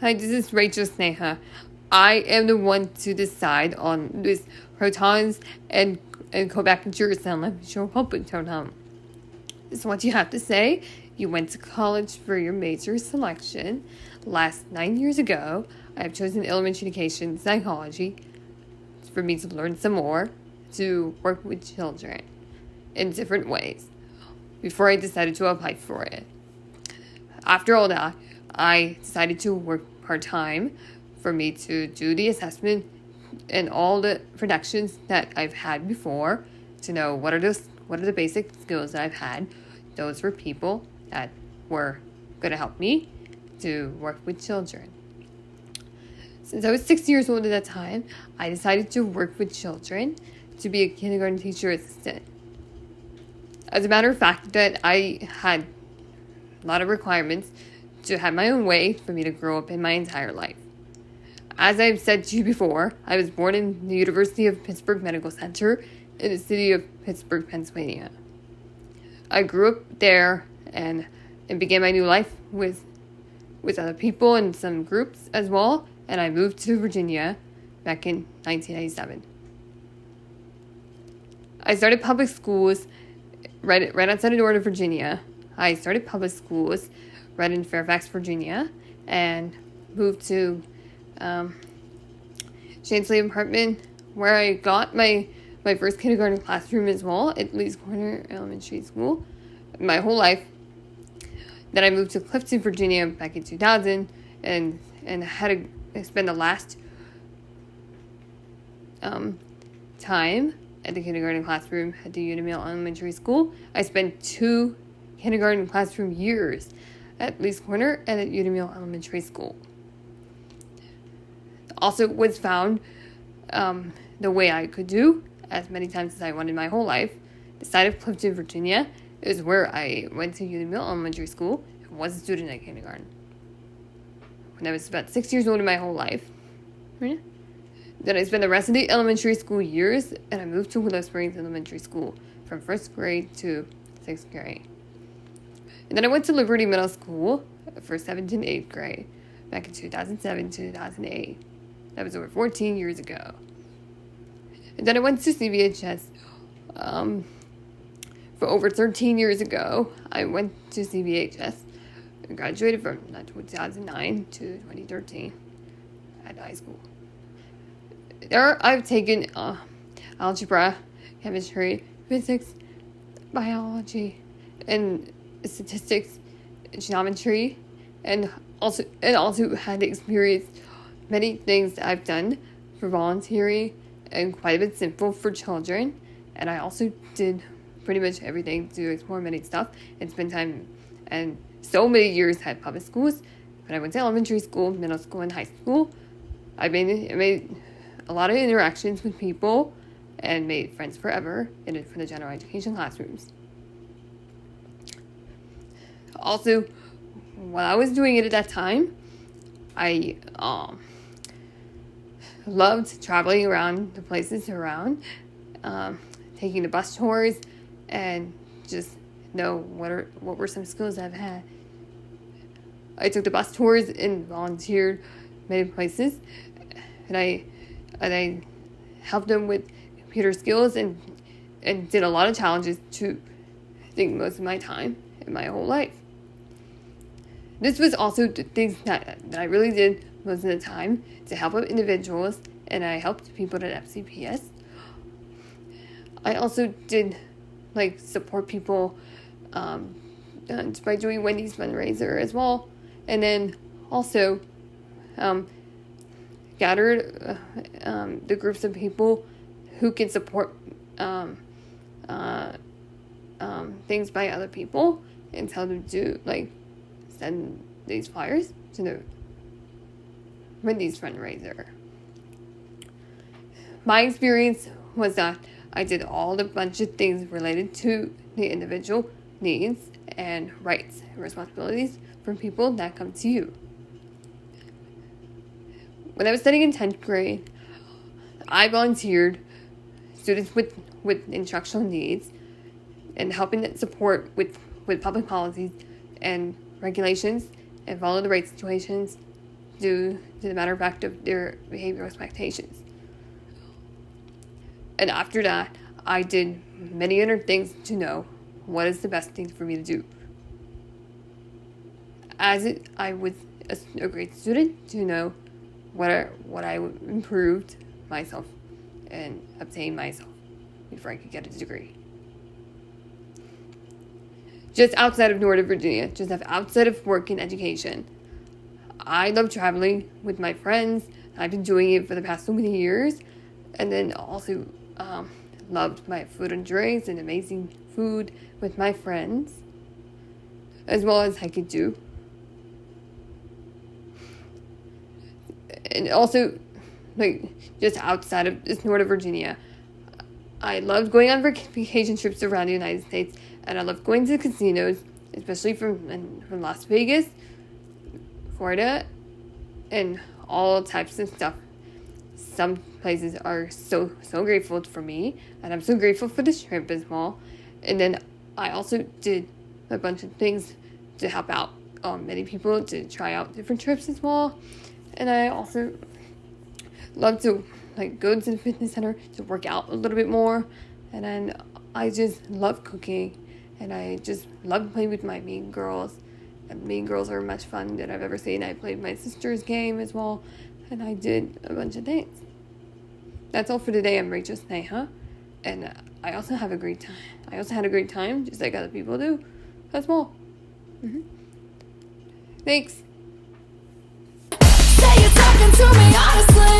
Hi, this is RachelSneha. I am the one to decide on this protons and co-packagers and let me show public proton. So what you have to say, you went to college for your major selection. Last 9 years ago, I have chosen elementary education psychology for me to learn some more, to work with children in different ways before I decided to apply for it. After all that, I decided to work part-time for me to do the assessment and all the productions that I've had before to know what are the basic skills that I've had. Those were people that were going to help me to work with children. Since I was 6 years old at that time, I decided to work with children to be a kindergarten teacher assistant. As a matter of fact, that I had a lot of requirements to have my own way for me to grow up in my entire life. As I've said to you before, I was born in the University of Pittsburgh Medical Center in the city of Pittsburgh, Pennsylvania. I grew up there and began my new life with other people and some groups as well, and I moved to Virginia back in 1997. I started public schools right outside of Northern Virginia. I started public schools right in Fairfax, Virginia, and moved to Chansley apartment, where I got my first kindergarten classroom as well at Lee's Corner Elementary School my whole life. Then I moved to Clifton, Virginia back in 2000 and had to spend the last time at the kindergarten classroom at the Unimille Elementary School. I spent 2 kindergarten classroom years at Lee's Corner and at Unimille Elementary School. Also was found the way I could do as many times as I wanted my whole life. The side of Clifton, Virginia is where I went to Unimille Elementary School and was a student at kindergarten. When I was about 6 years old in my whole life. Then I spent the rest of the elementary school years and I moved to Willow Springs Elementary School from 1st grade to 6th grade. And then I went to Liberty Middle School for 7th and 8th grade back in 2007 to 2008. That was over 14 years ago. And then I went to CVHS for over 13 years ago. I went to CVHS and graduated from 2009 to 2013 at high school. There I've taken algebra, chemistry, physics, biology, and statistics, geometry, and also had experienced many things that I've done for volunteering and quite a bit simple for children. And I also did pretty much everything to explore many stuff and spend time and so many years at public schools. When I went to elementary school, middle school, and high school, I made a lot of interactions with people and made friends forever for the general education classrooms. Also, while I was doing it at that time, I loved traveling around the places around, taking the bus tours, and just know what were some skills I've had. I took the bus tours and volunteered many places, and I helped them with computer skills and did a lot of challenges to I think most of my time in my whole life. This was also the things that I really did most of the time to help out individuals, and I helped people at FCPS. I also did support people by doing Wendy's fundraiser as well, and then also gathered the groups of people who can support things by other people and tell them to send these flyers to the Wendy's fundraiser. My experience was that I did all the bunch of things related to the individual needs and rights and responsibilities from people that come to you. When I was studying in 10th grade, I volunteered students with instructional needs and helping them support with public policies and regulations and follow the right situations due to the matter of fact of their behavioral expectations. And after that, I did many other things to know what is the best thing for me to do. I was a great student to know what I improved myself and obtained myself before I could get a degree. Just outside of Northern Virginia, just outside of work and education, I love traveling with my friends. I've been doing it for the past so many years. And then also loved my food and drinks and amazing food with my friends, as well as I could do. And also, just outside of just Northern Virginia, I loved going on vacation trips around the United States, and I loved going to casinos, especially from Las Vegas, Florida, and all types of stuff. Some places are so grateful for me, and I'm so grateful for this trip as well. And then I also did a bunch of things to help out many people to try out different trips as well. And I also love to go to the fitness center to work out a little bit more. And then I just love cooking, and I just love playing with my mean girls. And mean girls are much fun that I've ever seen. I played my sister's game as well, and I did a bunch of things. That's all for today. I'm RachelSneha, and I also have a great time. I also had a great time, just like other people do, as well. Thanks. Say you're talking to me honestly.